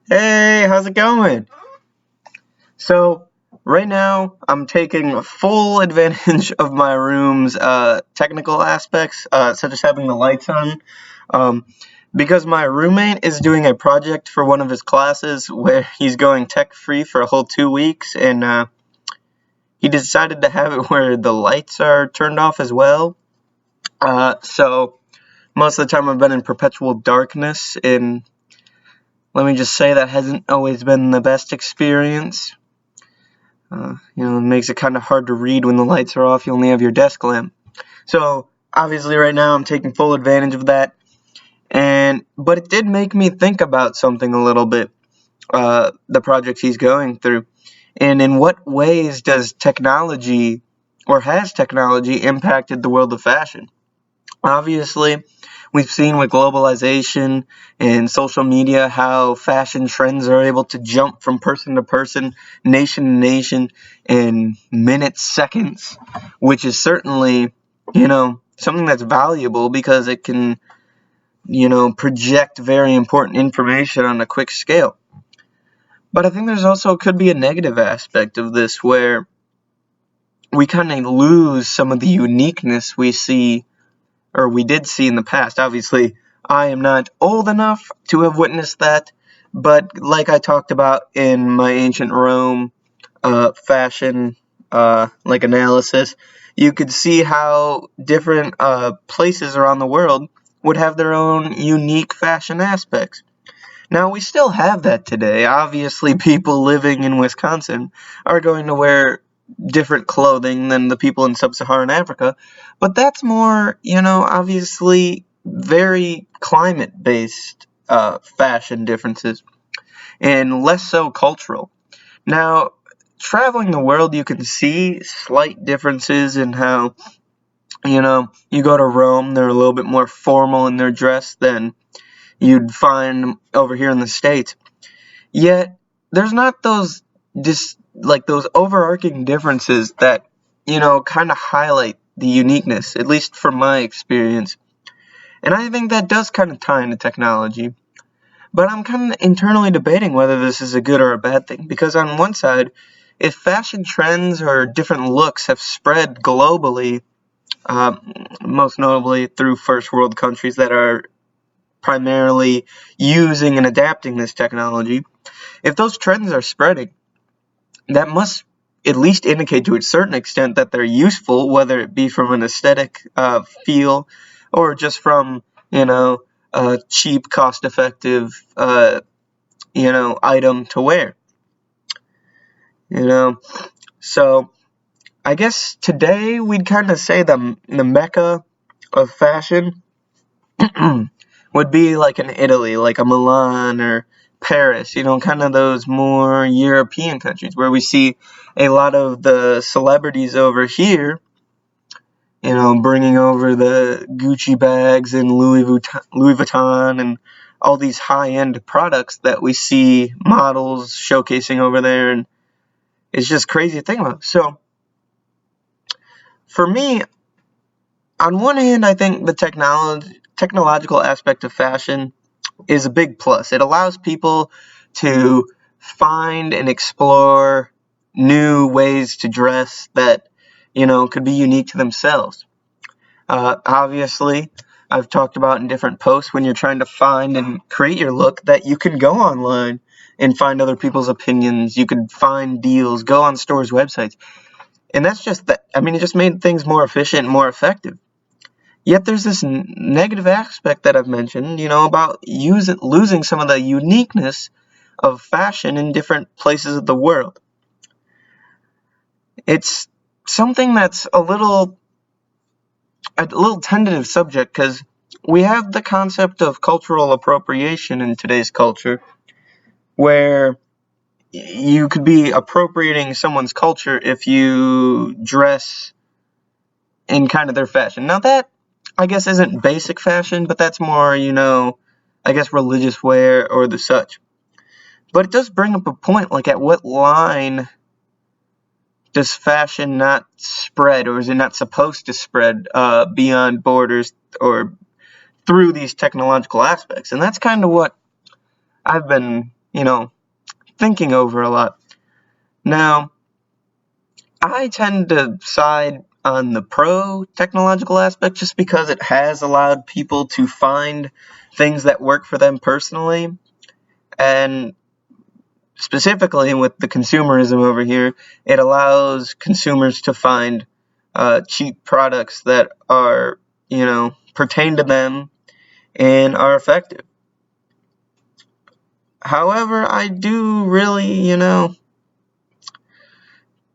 Hey, how's it going? So, right now, I'm taking full advantage of my room's technical aspects, such as having the lights on, um, because my roommate is doing a project for one of his classes where he's going tech free for a whole 2 weeks, and he decided to have it where the lights are turned off as well. So, most of the time, I've been in perpetual darkness, and let me just say that hasn't always been the best experience. It makes it kind of hard to read when the lights are off. You only have your desk lamp. So obviously, right now I'm taking full advantage of that. But it did make me think about something a little bit. The projects he's going through, and in what ways does technology, or has technology, impacted the world of fashion? Obviously, we've seen with globalization and social media how fashion trends are able to jump from person to person, nation to nation in minutes, seconds, which is certainly, something that's valuable because it can, project very important information on a quick scale. But I think there's also could be a negative aspect of this where we kind of lose some of the uniqueness we see or we did see in the past. Obviously, I am not old enough to have witnessed that, but like I talked about in my ancient Rome fashion analysis, you could see how different places around the world would have their own unique fashion aspects. Now, we still have that today. Obviously, people living in Wisconsin are going to wear different clothing than the people in sub-Saharan Africa, but that's more, obviously very climate-based fashion differences and less so cultural. Now, traveling the world, you can see slight differences in how, you go to Rome, they're a little bit more formal in their dress than you'd find over here in the States. Yet there's not those overarching differences that, kind of highlight the uniqueness, at least from my experience. And I think that does kind of tie into technology. But I'm kind of internally debating whether this is a good or a bad thing. Because on one side, if fashion trends or different looks have spread globally, uh, most notably through first world countries that are primarily using and adapting this technology, if those trends are spreading, that must at least indicate to a certain extent that they're useful, whether it be from an aesthetic feel or just from, a cheap, cost effective, item to wear. You know, so I guess today we'd kind of say the mecca of fashion would be like in Italy, like a Milan or Paris, kind of those more European countries where we see a lot of the celebrities over here, bringing over the Gucci bags and Louis Vuitton and all these high-end products that we see models showcasing over there, and it's just crazy to think about. So, for me, on one hand, I think the technological aspect of fashion is a big plus. It allows people to find and explore new ways to dress that, could be unique to themselves. Obviously, I've talked about in different posts when you're trying to find and create your look that you can go online and find other people's opinions. You could find deals, go on stores' websites. And that's just that. I mean, it just made things more efficient and more effective. Yet there's this negative aspect that I've mentioned, about losing some of the uniqueness of fashion in different places of the world. It's something that's a little tentative subject because we have the concept of cultural appropriation in today's culture, where you could be appropriating someone's culture if you dress in kind of their fashion. Now that I guess isn't basic fashion, but that's more, I guess religious wear or the such. But it does bring up a point, like at what line does fashion not spread, or is it not supposed to spread beyond borders or through these technological aspects? And that's kind of what I've been thinking over a lot. Now, I tend to side on the pro technological aspect just because it has allowed people to find things that work for them personally, and specifically with the consumerism over here, it allows consumers to find cheap products that are, pertain to them and are effective. However, I do really,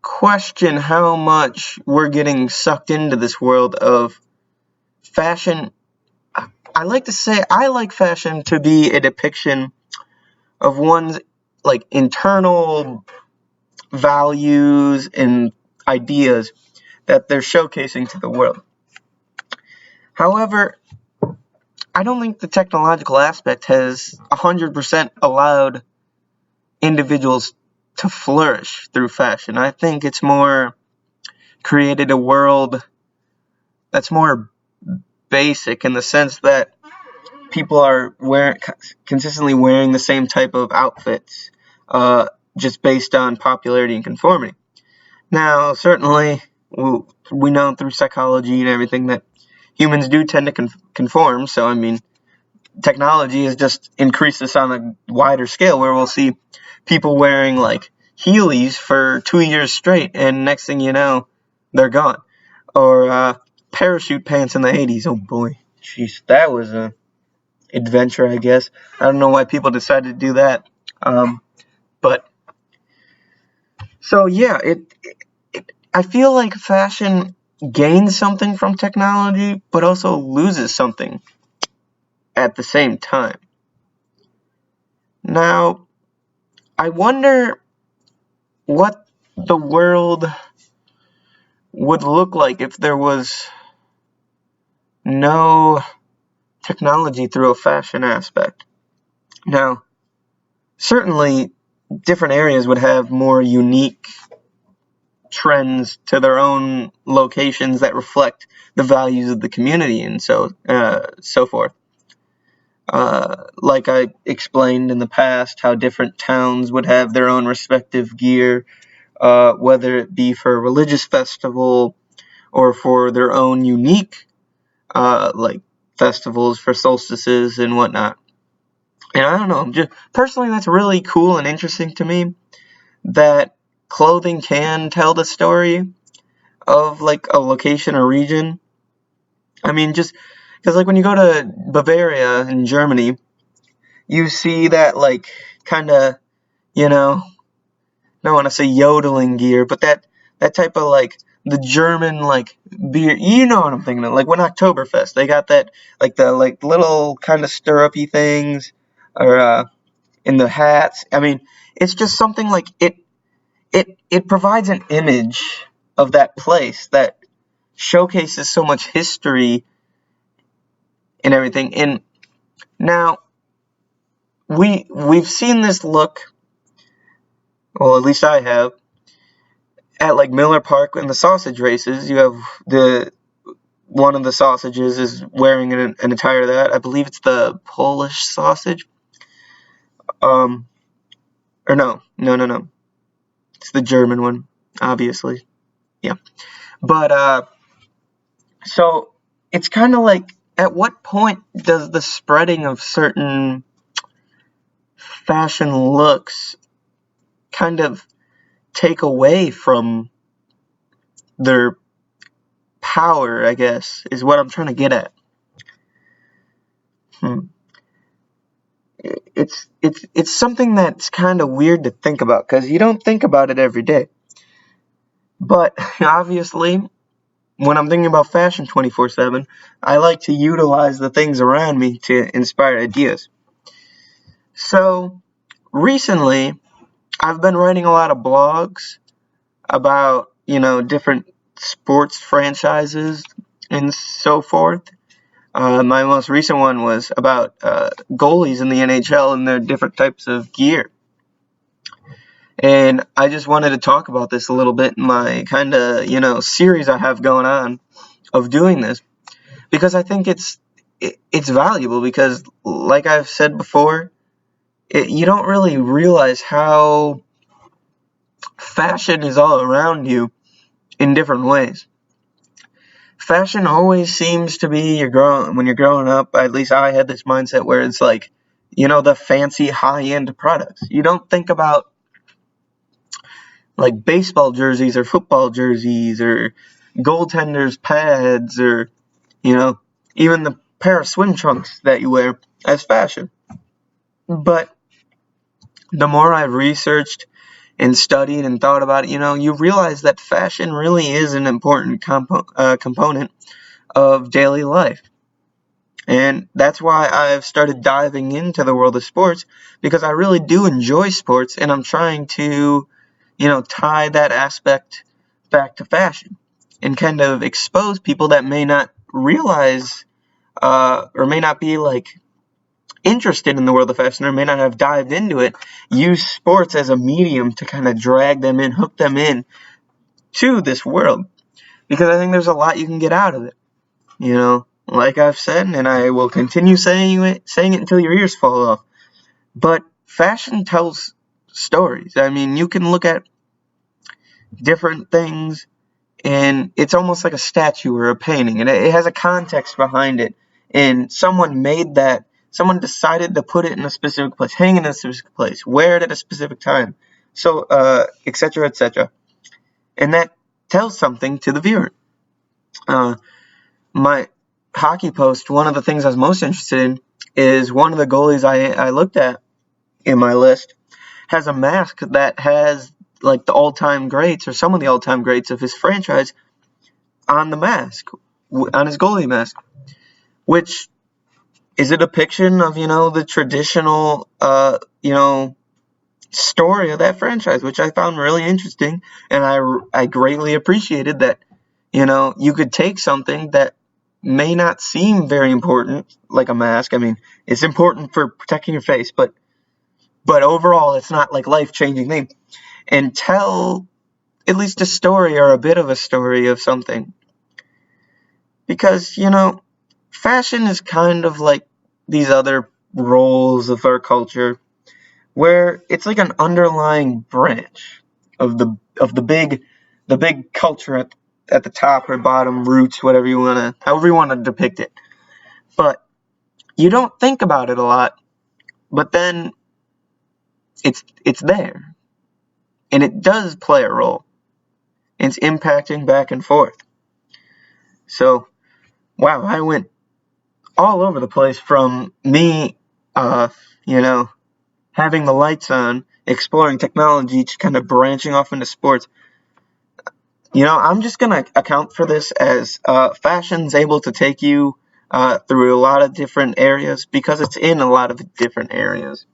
question how much we're getting sucked into this world of fashion. I like to say I like fashion to be a depiction of one's internal values and ideas that they're showcasing to the world. However, I don't think the technological aspect has 100% allowed individuals to flourish through fashion. I think it's more created a world that's more basic in the sense that people are consistently wearing the same type of outfits, just based on popularity and conformity. Now, certainly, we know through psychology and everything that humans do tend to conform. So, I mean, technology has just increased this on a wider scale, where we'll see people wearing Heelys for 2 years straight, and next thing you know, they're gone. Or parachute pants in the 80s. Oh boy, jeez, that was a adventure, I guess. I don't know why people decided to do that. But so yeah, I feel like fashion gains something from technology, but also loses something at the same time. Now, I wonder what the world would look like if there was no technology through a fashion aspect. Now, certainly, different areas would have more unique trends to their own locations that reflect the values of the community and so forth. Like I explained in the past, how different towns would have their own respective gear, whether it be for a religious festival or for their own unique festivals for solstices and whatnot. And I don't know, just personally, that's really cool and interesting to me, that clothing can tell the story of a location or region. I mean, just because when you go to Bavaria in Germany, you see that kind of, I don't want to say yodeling gear, but that type of the German beer. You know what I'm thinking of? When Oktoberfest, they got that the little kind of stirrupy things, or in the hats. I mean, it's just something it provides an image of that place that showcases so much history and everything. And now we've seen this look, well, at least I have, at Miller Park in the sausage races. You have one of the sausages is wearing an attire that I believe it's the Polish sausage. Or no. It's the German one, obviously. Yeah. But so it's kind of at what point does the spreading of certain fashion looks kind of take away from their power, I guess, is what I'm trying to get at. It's something that's kind of weird to think about, because you don't think about it every day. But obviously, when I'm thinking about fashion 24/7, I like to utilize the things around me to inspire ideas. So recently, I've been writing a lot of blogs about, different sports franchises and so forth. My most recent one was about goalies in the NHL and their different types of gear. And I just wanted to talk about this a little bit in my kind of, series I have going on of doing this, because I think it's valuable, because like I've said before, you don't really realize how fashion is all around you in different ways. Fashion always seems to be when you're growing up. At least I had this mindset where it's like, the fancy high-end products. You don't think about like baseball jerseys or football jerseys or goaltenders pads or even the pair of swim trunks that you wear as fashion. But the more I've researched and studied and thought about it, you realize that fashion really is an important component of daily life. And that's why I've started diving into the world of sports, because I really do enjoy sports, and I'm trying to, tie that aspect back to fashion and kind of expose people that may not realize or may not be like interested in the world of fashion or may not have dived into it, use sports as a medium to kind of drag them in, hook them in to this world, because I think there's a lot you can get out of it. Like I've said, and I will continue saying it until your ears fall off. But fashion tells stories. I mean, you can look at different things, and it's almost like a statue or a painting, and it has a context behind it. And someone made that. Someone decided to put it in a specific place, hang it in a specific place, wear it at a specific time, so etc., etc. And that tells something to the viewer. My hockey post, one of the things I was most interested in is one of the goalies I looked at in my list has a mask that has like the all-time greats or some of the all-time greats of his franchise on the mask, on his goalie mask, which is a depiction of, the traditional, story of that franchise, which I found really interesting, and I greatly appreciated that, you could take something that may not seem very important, like a mask. I mean, it's important for protecting your face, but overall, it's not like life-changing thing, and tell at least a story or a bit of a story of something. Because, fashion is kind of like these other roles of our culture, where it's like an underlying branch of the big culture at the top or bottom, roots, however you want to depict it. But you don't think about it a lot, but then it's there, and it does play a role. It's impacting back and forth. So, wow, I went all over the place from me, having the lights on, exploring technology, to kind of branching off into sports. I'm just going to account for this as fashion's able to take you through a lot of different areas because it's in a lot of different areas.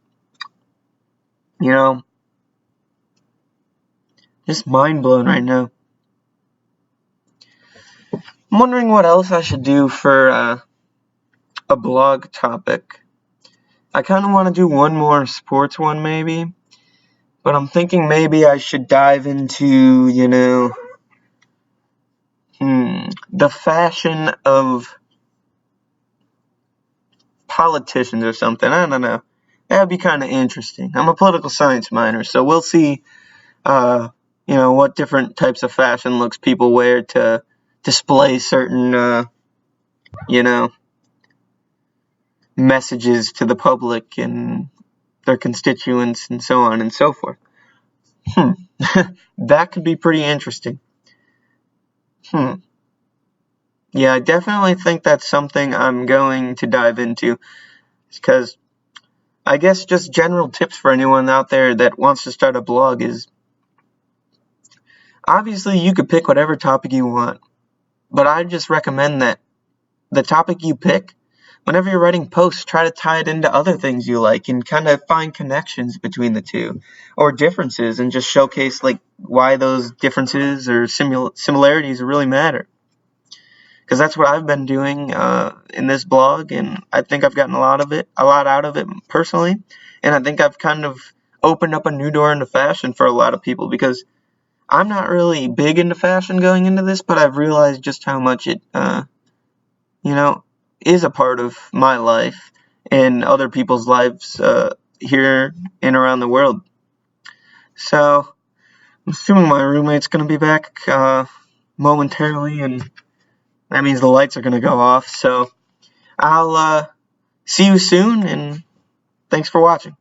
Just mind blown right now. I'm wondering what else I should do for a blog topic. I kind of want to do one more sports one maybe, but I'm thinking maybe I should dive into, the fashion of politicians or something. I don't know. That would be kind of interesting. I'm a political science minor, so we'll see, what different types of fashion looks people wear to display certain, messages to the public and their constituents and so on and so forth. That could be pretty interesting. Yeah, I definitely think that's something I'm going to dive into, because I guess just general tips for anyone out there that wants to start a blog is, obviously you could pick whatever topic you want, but I just recommend that the topic you pick, whenever you're writing posts, try to tie it into other things you like and kind of find connections between the two or differences, and just showcase like why those differences or similarities really matter. Because that's what I've been doing in this blog, and I think I've gotten a lot out of it personally, and I think I've kind of opened up a new door into fashion for a lot of people, because I'm not really big into fashion going into this, but I've realized just how much it, is a part of my life and other people's lives here and around the world. So I'm assuming my roommate's going to be back momentarily, and that means the lights are going to go off. So I'll see you soon, and thanks for watching.